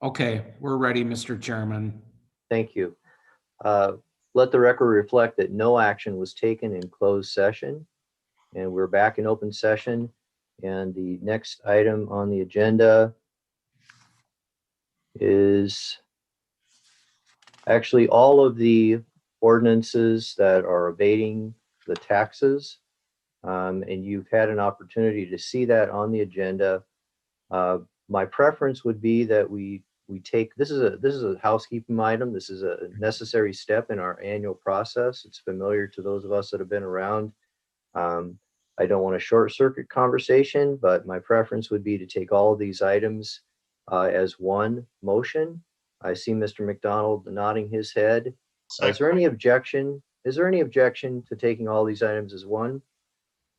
Okay, we're ready, Mr. Chairman. Thank you. Let the record reflect that no action was taken in closed session, and we're back in open session. And the next item on the agenda is actually all of the ordinances that are abating the taxes. And you've had an opportunity to see that on the agenda. My preference would be that we take, this is a housekeeping item. This is a necessary step in our annual process. It's familiar to those of us that have been around. I don't want a short circuit conversation, but my preference would be to take all of these items as one motion. I see Mr. McDonald nodding his head. Is there any objection? Is there any objection to taking all these items as one?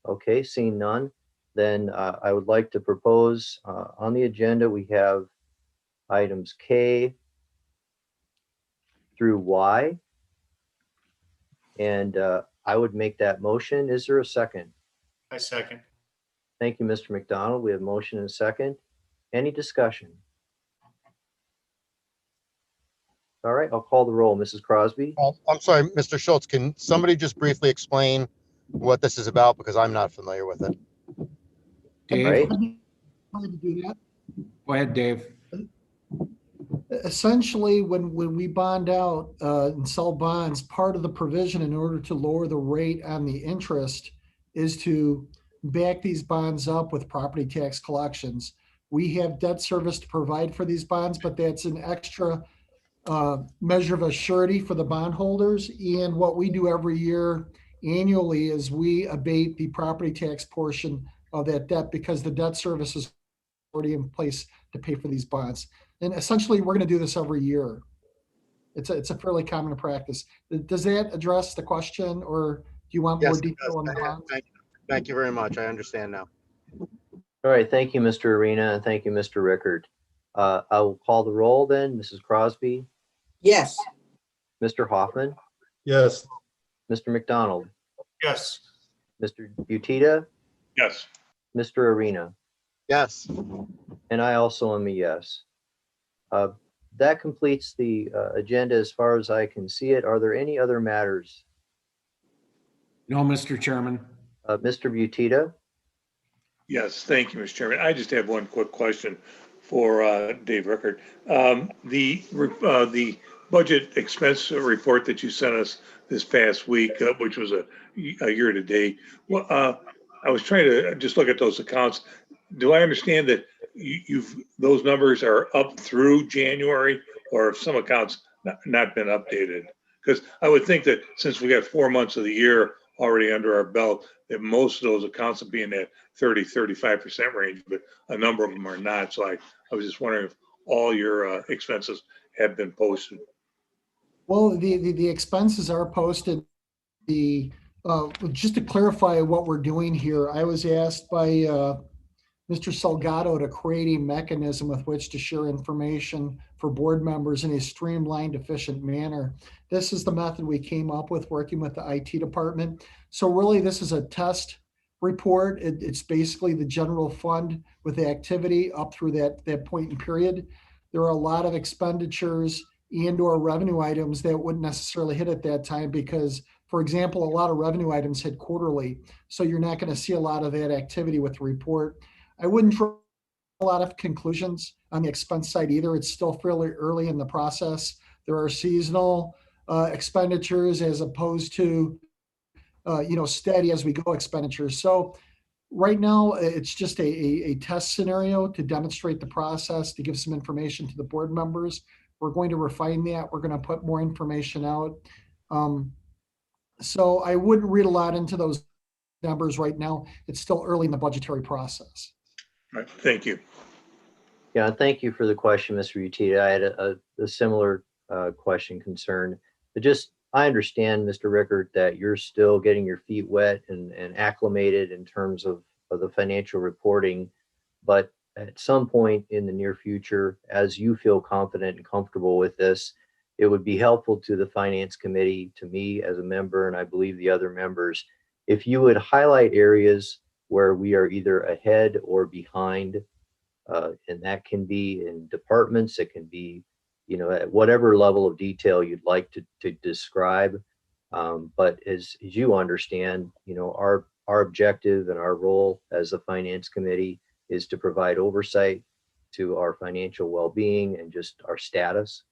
Okay, seeing none, then I would like to propose on the agenda, we have items K through Y. And I would make that motion. Is there a second? I second. Thank you, Mr. McDonald. We have motion and second. Any discussion? All right, I'll call the roll. Mrs. Crosby? I'm sorry, Mr. Schultz, can somebody just briefly explain what this is about? Because I'm not familiar with it. Dave, Right. To do that. go ahead, Dave. Essentially, when we bond out and sell bonds, part of the provision in order to lower the rate on the interest is to back these bonds up with property tax collections. We have debt service to provide for these bonds, but that's an extra measure of a surety for the bondholders. And what we do every year annually is we abate the property tax portion of that debt because the debt service is already in place to pay for these bonds. And essentially, we're going to do this every year. It's a fairly common practice. Does that address the question, or do you want more Yes, it detail does. on the bonds? Thank you very much. I understand now. All right, thank you, Mr. Arena, and thank you, Mr. Rickard. I will call the roll then. Mrs. Crosby, Yes. Mr. Hoffman, Yes. Mr. McDonald, Yes. Mr. Butita, Yes. Mr. Arena, Yes. and I also am a yes. That completes the agenda as far as I can see it. Are there any other matters? No, Mr. Chairman. Mr. Butita? Yes, thank you, Mr. Chairman. I just have one quick question for Dave Rickard. The budget expense report that you sent us this past week, which was a year to date. Well, I was trying to just look at those accounts. Do I understand that those numbers are up through January, or have some accounts not been updated? Because I would think that since we got 4 months of the year already under our belt, that most of those accounts will be in that 30-35% range, but a number of them are not. So I was just wondering if all your expenses have been posted. Well, the expenses are posted. Just to clarify what we're doing here, I was asked by Mr. Salgado to create a mechanism with which to share information for board members in a streamlined, efficient manner. This is the method we came up with working with the IT department. So really, this is a test report. It's basically the general fund with the activity up through that point in period. There are a lot of expenditures and or revenue items that wouldn't necessarily hit at that time because, for example, a lot of revenue items hit quarterly. So you're not going to see a lot of that activity with the report. I wouldn't draw a lot of conclusions on the expense side either. It's still fairly early in the process. There are seasonal expenditures as opposed to, steady as we go expenditures. So right now, it's just a test scenario to demonstrate the process, to give some information to the board members. We're going to refine that. We're going to put more information out. So I wouldn't read a lot into those numbers right now. It's still early in the budgetary process. All right, thank you. Yeah, thank you for the question, Mr. Utita. I had a similar question concern. But I understand, Mr. Rickard, that you're still getting your feet wet and acclimated in terms of the financial reporting. But at some point in the near future, as you feel confident and comfortable with this, it would be helpful to the Finance Committee, to me as a member, and I believe the other members, if you would highlight areas where we are either ahead or behind And that can be in departments, it can be, you know, at whatever level of detail you'd like to describe. But as you understand, you know, our objective and our role as the finance committee is to provide oversight to our financial well-being and just our status.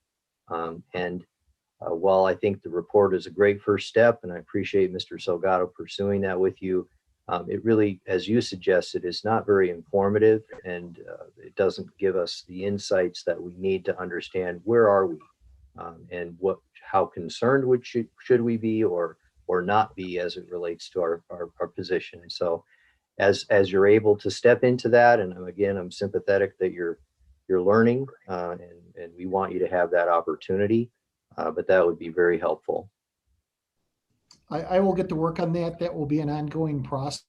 While I think the report is a great first step, and I appreciate Mr. Salgado pursuing that with you, it really, as you suggested, is not very informative, and it doesn't give us the insights that we need to understand where are we, and how concerned should we be or not be as it relates to our position. And so as you're able to step into that, and again, I'm sympathetic that you're learning, and we want you to have that opportunity, but that would be very helpful. I will get to work on that. That will be an ongoing process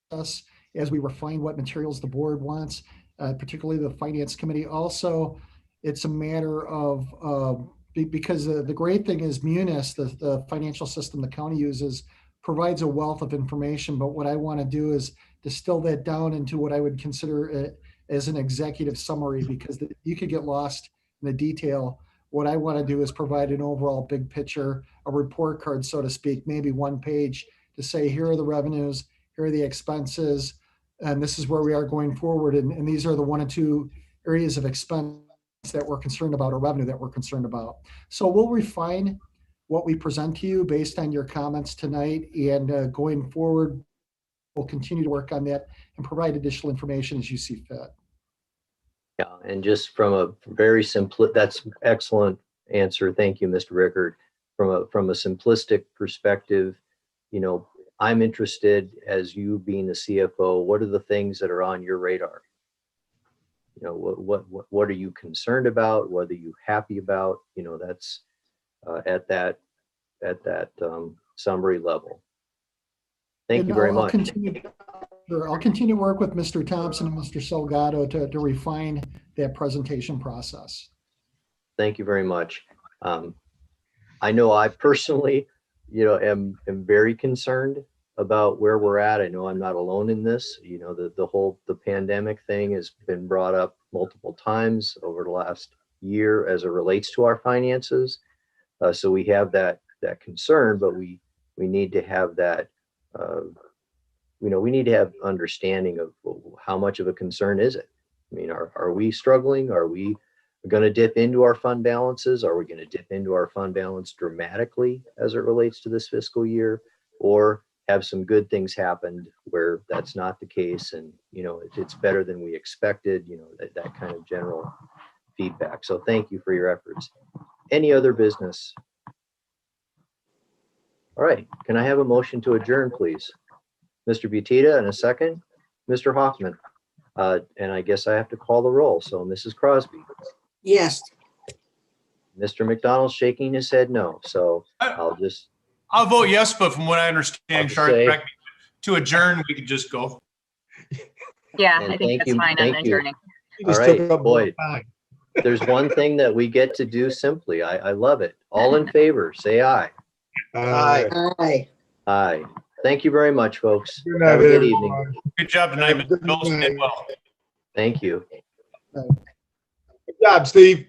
as we refine what materials the board wants, particularly the finance committee. Also, it's a matter of, because the great thing is Munis, the financial system the county uses, provides a wealth of information. But what I want to do is distill that down into what I would consider as an executive summary, because you could get lost in the detail. What I want to do is provide an overall big picture, a report card, so to speak, maybe one page to say, here are the revenues, here are the expenses, and this is where we are going forward. And these are the 1 or 2 areas of expense that we're concerned about, or revenue that we're concerned about. So we'll refine what we present to you based on your comments tonight, and going forward, we'll continue to work on that and provide additional information as you see fit. Yeah, and just from a very simple, that's excellent answer. Thank you, Mr. Rickard. From a simplistic perspective, you know, I'm interested, as you being the CFO, what are the things that are on your radar? You know, what are you concerned about? What are you happy about? You know, that's at that summary level. Thank you very much. I'll continue to work with Mr. Thompson and Mr. Salgado to refine that presentation process. Thank you very much. I know I personally, you know, am very concerned about where we're at. I know I'm not alone in this. You know, the pandemic thing has been brought up multiple times over the last year as it relates to our finances. So we have that concern, but we need to have that, you know, we need to have understanding of how much of a concern is it. I mean, are we struggling? Are we going to dip into our fund balances? Are we going to dip into our fund balance dramatically as it relates to this fiscal year? Or have some good things happened where that's not the case, and, you know, it's better than we expected, you know, that kind of general feedback. So thank you for your efforts. Any other business? All right, can I have a motion to adjourn, please? Mr. Butita, and a second, Mr. Hoffman. And I guess I have to call the roll. So Mrs. Crosby. Yes. Mr. McDonald's shaking his head no. So I'll vote yes, but from what I understand, I'll say- Charlotte, to adjourn, we could just go. Yeah, And I thank think that's you- fine on thank you. adjourning. All right, Boyd. There's one thing that we get to do simply. I love it. All in favor, say aye. Aye. Aye. Aye. Thank you very much, folks. Good night, Have a good everyone. evening. Good job tonight, Mr. Bills did well. Thank you. Good job, Steve.